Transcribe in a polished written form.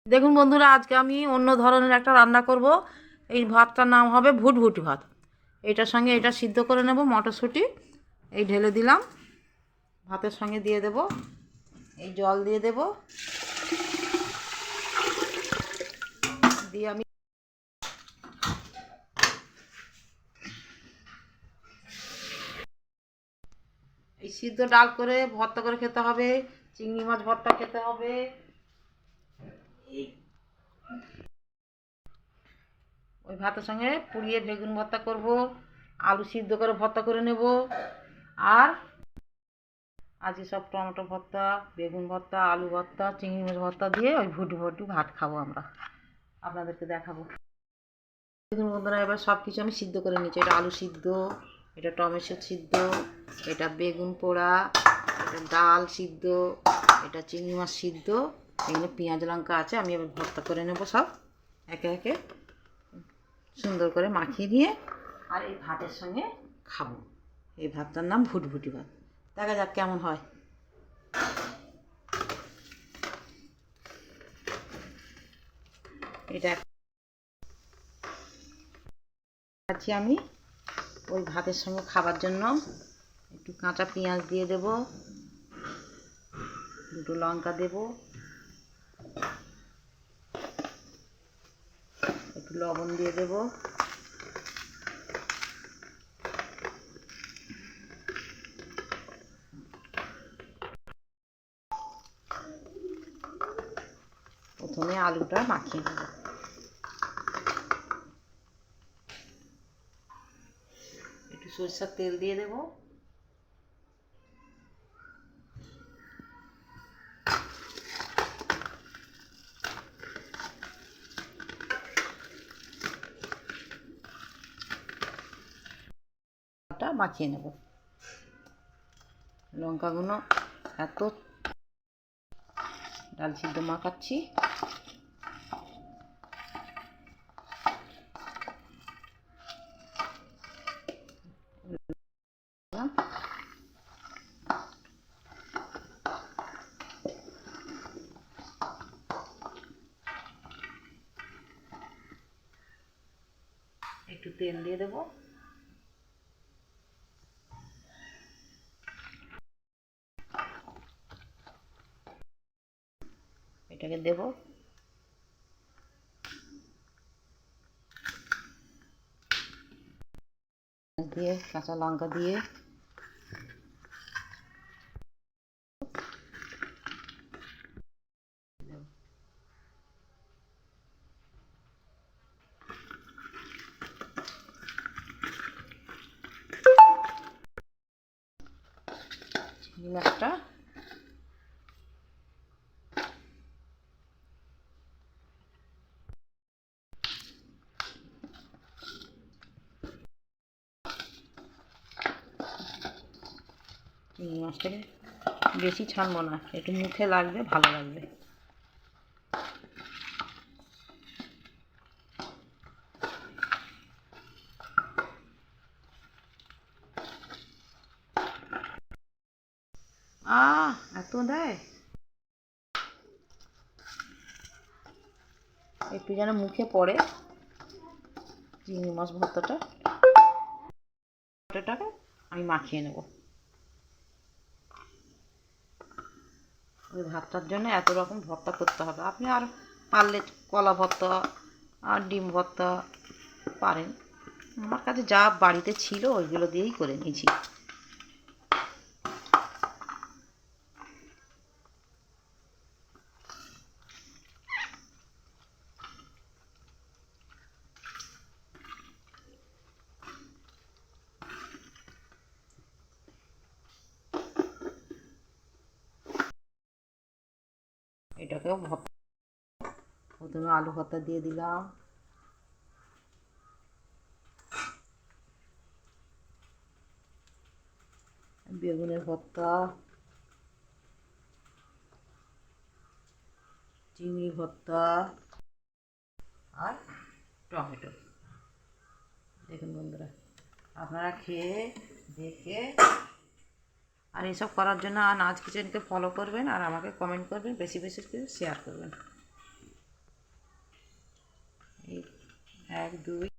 দেখুন বন্ধুরা, আজকে আমি অন্য ধরনের একটা রান্না করব। এই ভাতটার নাম হবে ভুটভুটি ভাত। এটার সঙ্গে এটা সিদ্ধ করে নেব, মটরশুঁটি এই ঢেলে দিলাম, ভাতের সঙ্গে দিয়ে দেব, এই জল দিয়ে দেব, দিয়ে আমি এই সিদ্ধ ডাল করে ভর্তা করে খেতে হবে, চিংড়ি মাছ ভর্তা খেতে হবে। ওই ভাতের সঙ্গে পুড়িয়ে বেগুন ভর্তা করব, আলু সিদ্ধ করে ভর্তা করে নেব। আর আজকে সব টমেটো ভর্তা, বেগুন ভর্তা, আলু ভর্তা, চিংড়ি মাছ ভর্তা দিয়ে ওই ভুটি ভাত খাবো আমরা, আপনাদেরকে দেখাবো। দেখুন বন্ধুরা, এবার সব কিছু আমি সিদ্ধ করে নিচ্ছি। এটা আলু সিদ্ধ, এটা টমেটো সিদ্ধ, এটা বেগুন পোড়া, এটা ডাল সিদ্ধ, এটা চিংড়ি মাছ সিদ্ধ, এখানে পেঁয়াজ লঙ্কা আছে। আমি এবার ভর্তা করে নেবো সব একে একে, সুন্দর করে মাখিয়ে নিয়ে আর এই ভাতের সঙ্গে খাবো। এই ভাতটার নাম ভুটভুটি ভাত। দেখা যাক কেমন হয়। এটা আছি আমি ওই ভাতের সঙ্গে খাবার জন্য। একটু কাঁচা পেঁয়াজ দিয়ে দেব, দুটো লঙ্কা দেব, একটু লবণ দিয়ে দেব, প্রথমে আলুটা মাখিয়ে দেব। একটু সরষের তেল দিয়ে দেব, মাখিয়ে নেব। লঙ্কাগুলো এত ডাল সিদ্ধ মাখাচ্ছি, একটু তেল দিয়ে দেব, এটাকে দেব, দিয়ে কাঁচা লঙ্কা দিয়ে চিংড়ি মাছটা চিংড়ি মাছটাকে বেশি ছানবো না, একটু মুখে লাগবে, ভালো লাগবে। এত দেয়, একটু যেন মুখে পড়ে চিংড়ি মাছ ভর্তাটা। এটাকে আমি মাখিয়ে নেব। ওই ভাতটার জন্য এত রকম ভর্তা করতে হবে। আপনি আর পারলে কলা ভর্তা আর ডিম ভর্তা পারেন। আমার কাছে যা বাড়িতে ছিল ওইগুলো দিয়েই করে নিয়েছি। এটাকেও ভর্তা, প্রথমে আলু ভর্তা দিয়ে দিলাম, বেগুনের ভর্তা, চিংড়ি ভর্তা আর টমেটো। দেখুন বন্ধুরা, আপনারা খেয়ে দেখে আর এইসব করার জন্য নাজ কিচেনকে ফলো করবেন আর আমাকে কমেন্ট করবেন, বেশি বেশি করে শেয়ার করবেন। 1 2